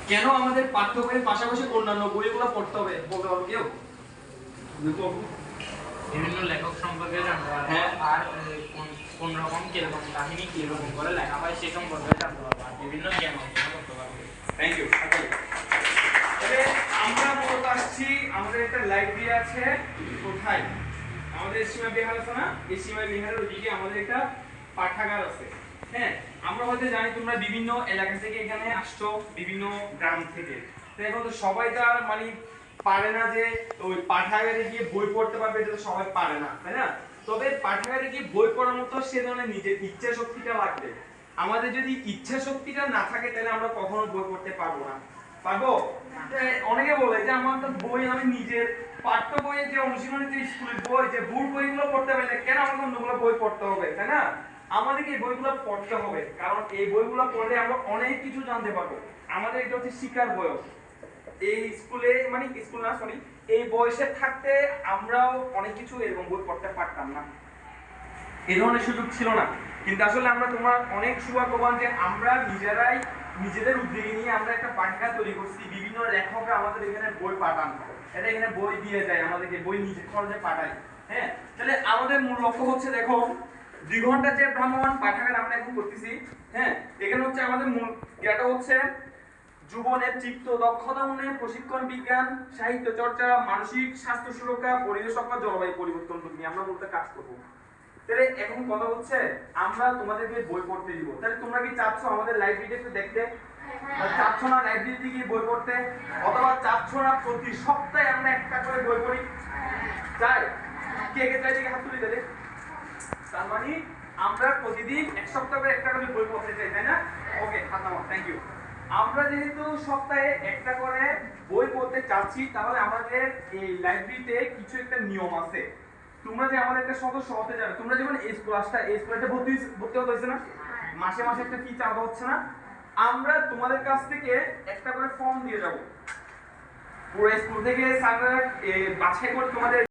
কেন আমাদের পাঠ্য বইয়ের পাশাপাশি অন্যান্য বইগুলো পড়তে হবে বলতে পারো কেউ? বিভিন্ন লেখক সম্পর্কে জানতে পারবো, আর কোন রকম কিরকম কাহিনী কিরকম করে লেখা হয় সে সম্পর্কে জানতে পারবো, আর বিভিন্ন জ্ঞান অর্জন করতে পারবো। Thank you. তবে আমরা মূলত আসছি, আমাদের একটা লাইব্রেরি আছে কোথায়, আমাদের সীমা বিহার আছে না, এই সীমা বিহারের ওদিকে আমাদের একটা পাঠাগার আছে। হ্যাঁ, আমরা হয়তো জানি তোমরা বিভিন্ন এলাকা থেকে এখানে আসছো, বিভিন্ন গ্রাম থেকে। তো এখন তো সবাই তো আর মানে পারে না যে ওই পাঠাগারে গিয়ে বই পড়তে পারবে, এটা তো সবাই পারে না, তাই না? তবে পাঠাগারে গিয়ে বই পড়ার মতো সে ধরনের নিজের ইচ্ছা শক্তিটা লাগবে। আমাদের যদি ইচ্ছা শক্তিটা না থাকে তাহলে আমরা কখনো বই পড়তে পারবো না। পারবো? অনেকে বলে যে আমার তো বই, আমি নিজের পাঠ্য বইয়ের যে অনুশীলনী, যে স্কুলের বই, যে ভুল বইগুলো পড়তে পারি না, কেন আমাকে অন্যগুলো বই পড়তে হবে, তাই না? আমাদেরকে এই বইগুলো পড়তে হবে, কারণ এই বইগুলো পড়লে আমরা অনেক কিছু জানতে পারবো। আমাদের এটা হচ্ছে শিক্ষার বয়স। এই স্কুলে মানে স্কুল না সরি, এই বয়সে থাকতে আমরাও অনেক কিছু এরকম বই পড়তে পারতাম না, এই ধরনের সুযোগ ছিল না। কিন্তু আসলে আমরা তোমার অনেক সৌভাগ্যবান যে আমরা নিজেরাই নিজেদের উদ্যোগে নিয়ে আমরা একটা পাঠাগার তৈরি করছি। বিভিন্ন লেখকরা আমাদের এখানে বই পাঠান, এটা এখানে বই দিয়ে যায়, আমাদেরকে বই নিজে খরচে পাঠায়। হ্যাঁ, তাহলে আমাদের মূল লক্ষ্য হচ্ছে, দেখো 2 ঘন্টা যে ভ্রাম্যমাণ পাঠাগার আমরা এখন করতেছি, হ্যাঁ, এখানে হচ্ছে আমাদের মূল এটা হচ্ছে যুব নেতৃত্ব, দক্ষতা উন্নয়ন, প্রশিক্ষণ, বিজ্ঞান, সাহিত্য চর্চা, মানসিক স্বাস্থ্য সুরক্ষা, পরিবেশ রক্ষা, জলবায়ু পরিবর্তন নিয়ে আমরা মূলত কাজ করবো। তাহলে এখন কথা হচ্ছে আমরা তোমাদেরকে বই পড়তে দিব, তাহলে তোমরা কি চাচ্ছ আমাদের লাইব্রেরিতে একটু দেখতে? চাচ্ছ না লাইব্রেরিতে গিয়ে বই পড়তে? অথবা চাচ্ছ না প্রতি সপ্তাহে আমরা একটা করে বই পড়ি? চাই? কে কে চাই দিকে হাত তুলে দেবে। তার মানে আমরা প্রতিদিন এক সপ্তাহ করে একটা করে বই পড়তে চাই, তাই না? ওকে, হাত নামাও, থ্যাংক ইউ। আমরা যেহেতু সপ্তাহে একটা করে বই পড়তে চাচ্ছি, তাহলে আমাদের এই লাইব্রেরিতে কিছু একটা নিয়ম আছে। তোমরা যে আমাদের একটা সদস্য হতে যাবে, তোমরা যেমন এই স্কুলটা ভর্তি হতে হয়েছে না, মাসে মাসে একটা ফি চাওয়া হচ্ছে না, আমরা তোমাদের কাছ থেকে একটা করে ফর্ম দিয়ে যাব। পুরো স্কুল থেকে স্যাররা বাছাই করে তোমাদের